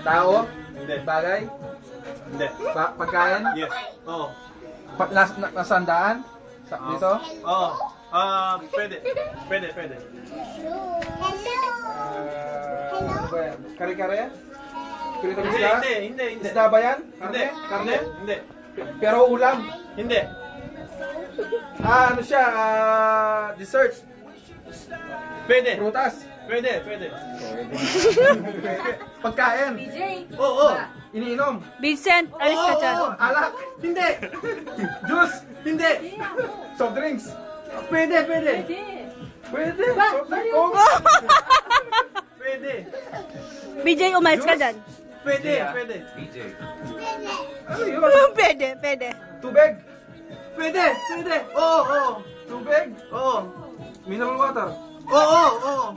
Tao? Hindi. Bagay? Hindi. Pagkain? Yes. Oo. Nasandaan? Dito? Oo. Pwede. Pwede. Ano ba yan? Kare-kare? Piritong Hindi, isda? hindi. Isda ba yan? Hindi. Karne? Hindi. Pero ulam? Hindi. Ano siya? Desserts? Pwede. Prutas? Pwede. Pagkain? BJ. Oo. Iniinom? Vincent, alis ka dyan. Alak? Hindi. Juice? Hindi. Soft drinks? Pwede. Pwede? Soft drinks? Pwede. BJ, umalis ka dyan. Pwede. Ano yun? Pwede. Tubig? Pwede. Oo. Tubig? Oo. Mineral water? Oo.